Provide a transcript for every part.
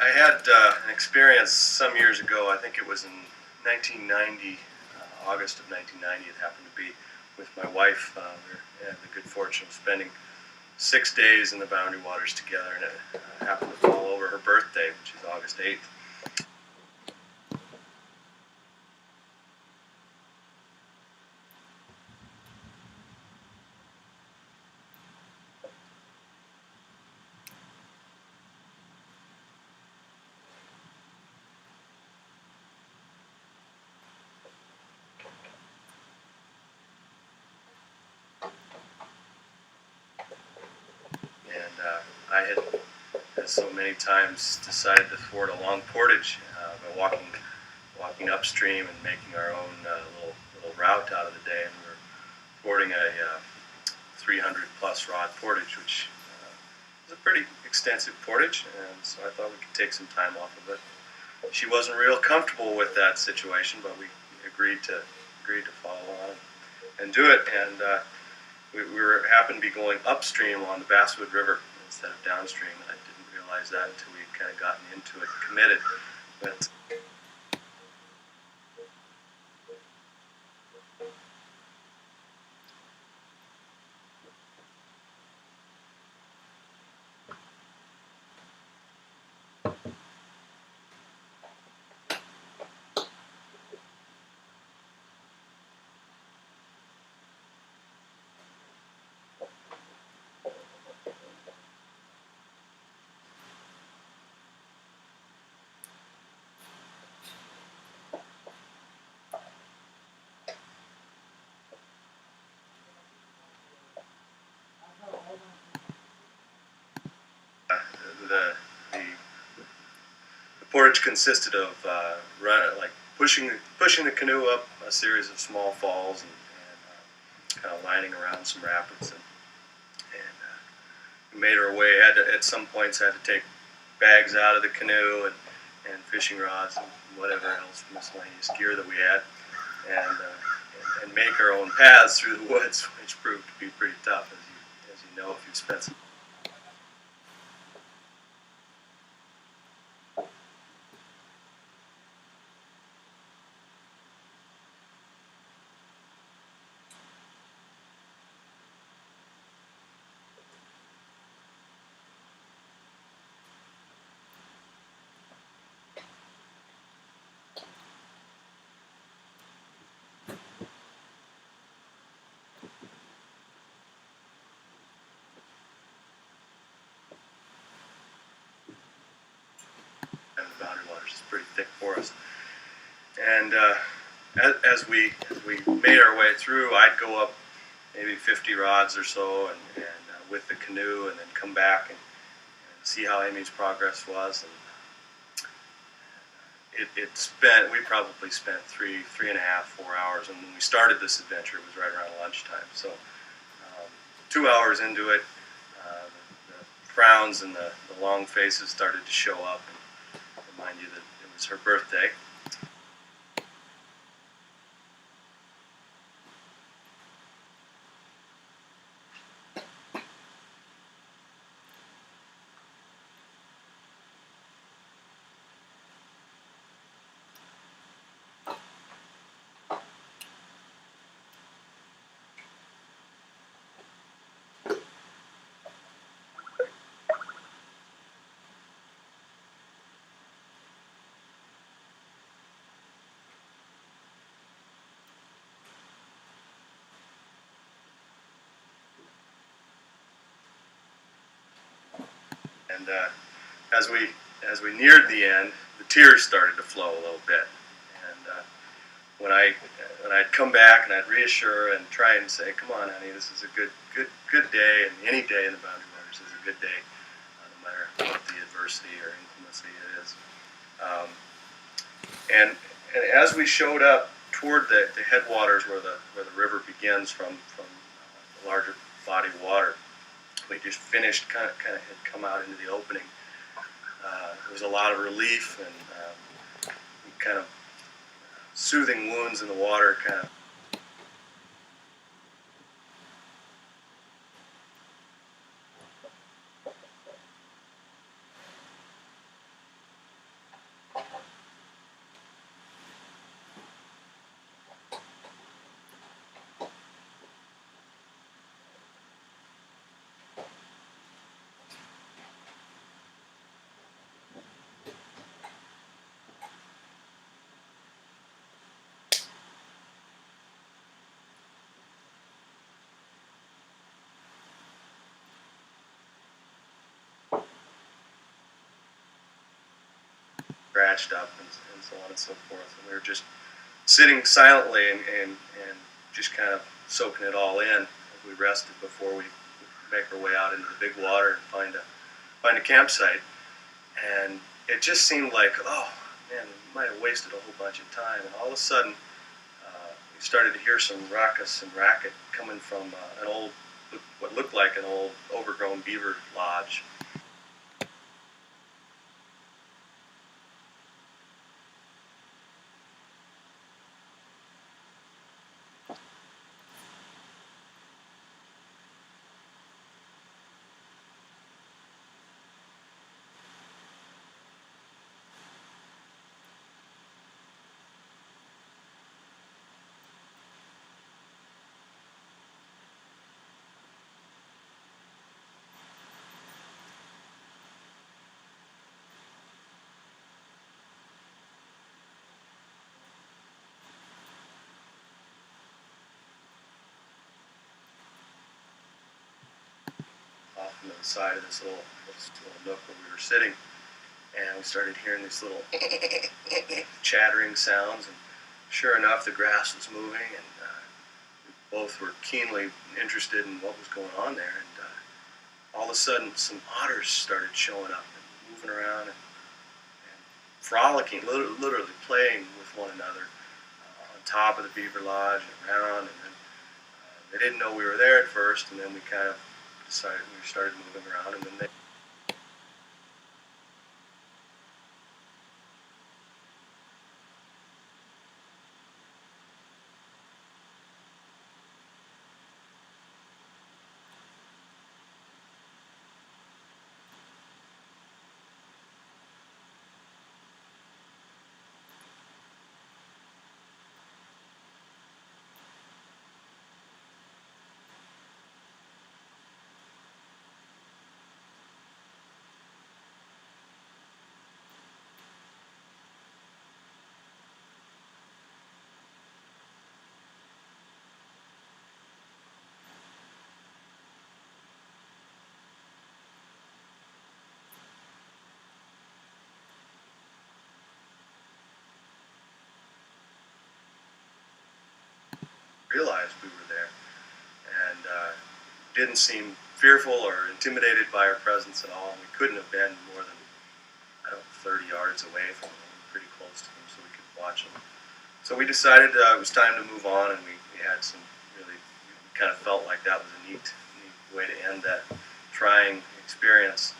I had an experience some years ago. I think it was in 1990, August of 1990. It happened to be with my wife. We had the good fortune of spending 6 days in the Boundary Waters together, and it happened to fall over her birthday, which is August 8th. And I had, as so many times, decided to ford a long portage by walking upstream and making our own little route out of the day. And we were fording a 300 plus rod portage, which was a pretty extensive portage, and so I thought we could take some time off of it. She wasn't real comfortable with that situation, but we agreed to follow on and do it. And we happened to be going upstream on the Basswood River instead of downstream. And I didn't realize that until we kind of gotten into it, committed. But the the the portage consisted of like pushing the canoe up a series of small falls and kind of lining around some rapids and we made our way. At some points had to take bags out of the canoe and fishing rods and whatever else miscellaneous gear that we had, and make our own paths through the woods, which proved to be pretty tough, as you know if you've spent some. And the Boundary Waters is pretty thick forest. And as we made our way through, I'd go up maybe 50 rods or so, and with the canoe, and then come back and see how Amy's progress was. And we probably spent three and a half, 4 hours. And when we started this adventure, it was right around lunchtime. So 2 hours into it, the frowns and the long faces started to show up and remind you that it was her birthday. And as we neared the end, the tears started to flow a little bit. And when I'd come back and I'd reassure and try and say, "Come on, honey, this is a good day, and any day in the Boundary Waters is a good day, no matter what the adversity or inclemency it is." Um, and as we showed up toward the headwaters where the river begins from the larger body of water, we just finished, kind of had come out into the opening. There was a lot of relief and kind of soothing wounds in the water, kind of. scratched up and so on and so forth. And we were just sitting silently and just kind of soaking it all in as we rested before we make our way out into the big water and find a campsite. And it just seemed like, oh man, we might have wasted a whole bunch of time. And all of a sudden, we started to hear some ruckus and racket coming from what looked like an old overgrown beaver lodge. Off on the side of this little nook where we were sitting, and we started hearing these little chattering sounds. And sure enough, the grass was moving, and we both were keenly interested in what was going on there. And all of a sudden, some otters started showing up and moving around and frolicking, literally playing with one another on top of the beaver lodge and around. And then they didn't know we were there at first, and then we kind of decided we started moving around, and then they. Realized we were there, and didn't seem fearful or intimidated by our presence at all. We couldn't have been more than, I don't know, 30 yards away from them, pretty close to them, so we could watch them. So we decided it was time to move on, and we had some really, we kind of felt like that was a neat way to end that trying experience.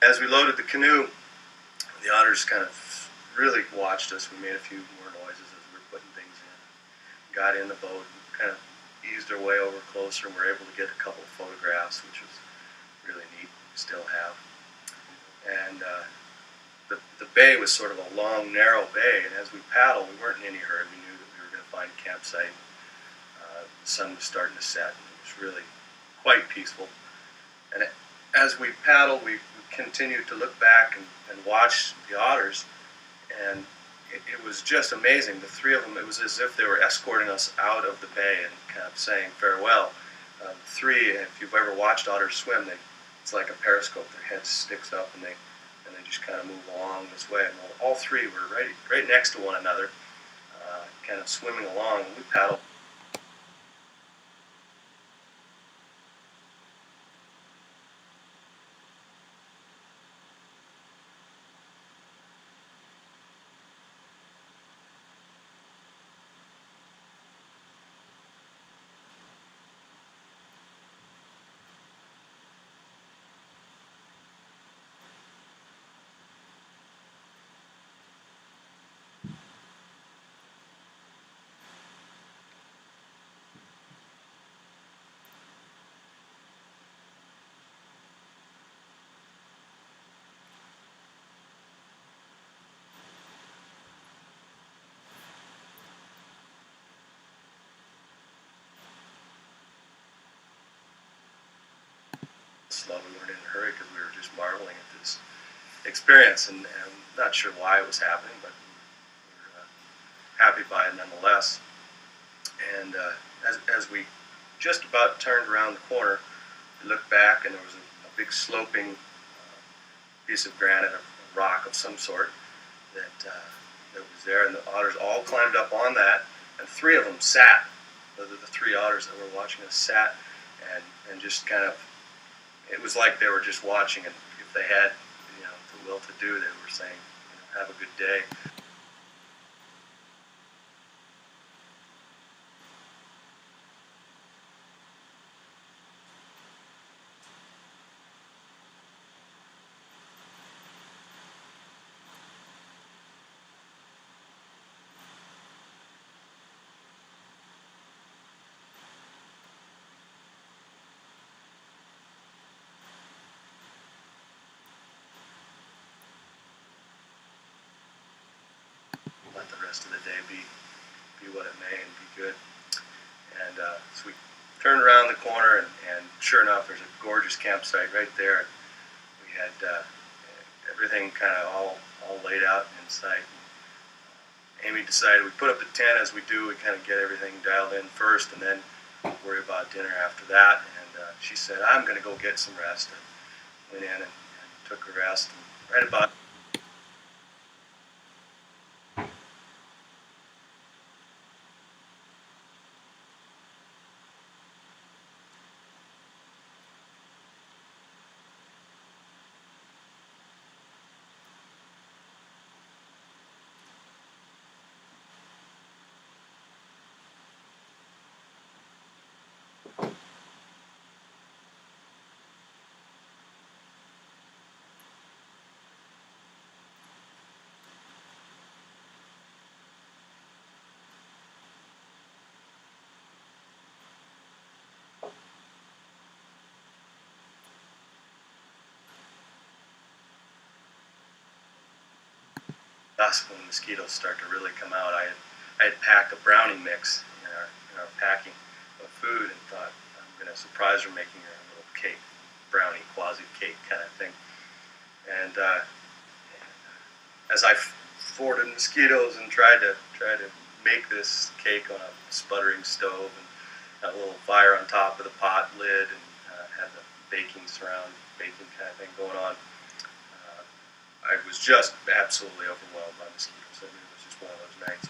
As we loaded the canoe, the otters kind of really watched us. We made a few more noises as we were putting things in. Got in the boat and kind of eased our way over closer, and were able to get a couple of photographs, which was really neat. Still have. And the bay was sort of a long, narrow bay, and as we paddled, we weren't in any hurry. We knew that we were going to find a campsite. The sun was starting to set, and it was really quite peaceful. And as we paddled, we continued to look back and watch the otters, and it was just amazing. The three of them, it was as if they were escorting us out of the bay and kind of saying farewell. The three, if you've ever watched otters swim, it's like a periscope. Their head sticks up, and they just kind of move along this way. And all three were right next to one another, kind of swimming along. And we paddled. slow. We weren't in a hurry because we were just marveling at this experience, and not sure why it was happening, but we were happy by it nonetheless. And as we just about turned around the corner, we looked back, and there was a big sloping piece of granite, a rock of some sort that was there, and the otters all climbed up on that, and three of them sat. The three otters that were watching us sat, and just kind of, it was like they were just watching, and if they had, the will to do, they were saying, have a good day. Let the rest of the day be what it may and be good. And so we turned around the corner, and sure enough, there's a gorgeous campsite right there. We had everything kind of all laid out inside. Amy decided we put up the tent as we do. We kind of get everything dialed in first, and then worry about dinner after that. And she said, "I'm going to go get some rest." And went in and took a rest. And right about dusk, when the mosquitoes start to really come out, I had packed a brownie mix in our packing of food, and thought, I'm going to surprise her, making her a little cake, brownie quasi cake kind of thing. And as I forded mosquitoes and tried to make this cake on a sputtering stove, and had a little fire on top of the pot lid, and had the baking kind of thing going on, I was just absolutely overwhelmed by mosquitoes. I mean, it was just one of those nights.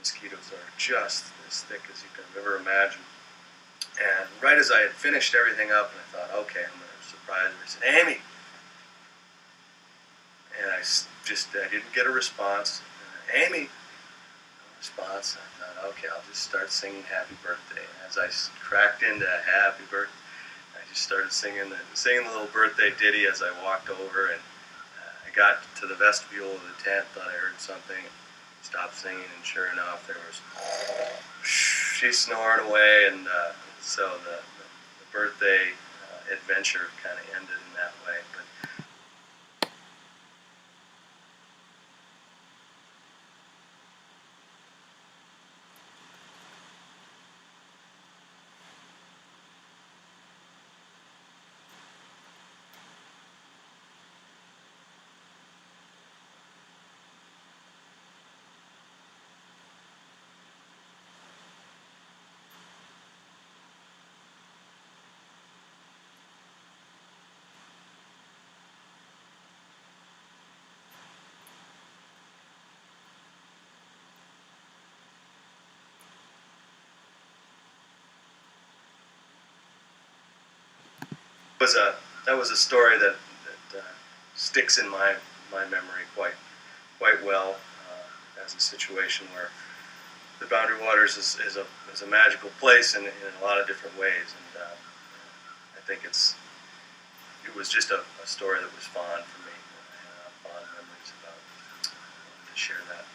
Mosquitoes are just as thick as you can ever imagine. And right as I had finished everything up, and I thought, okay, I'm going to surprise her, I said, "Amy!" And I didn't get a response. "Amy!" No response. I thought, okay, I'll just start singing Happy Birthday. And as I cracked into Happy Birthday, I just started singing the little birthday ditty as I walked over, and I got to the vestibule of the tent, thought I heard something, stopped singing, and sure enough, there was, she's snoring away, and so the birthday adventure kind of ended in that way. But was a that was a story that sticks in my memory quite well as a situation where the Boundary Waters is a magical place in a lot of different ways, and I think it was just a story that was fond for me. I have fond memories about. I wanted to share that.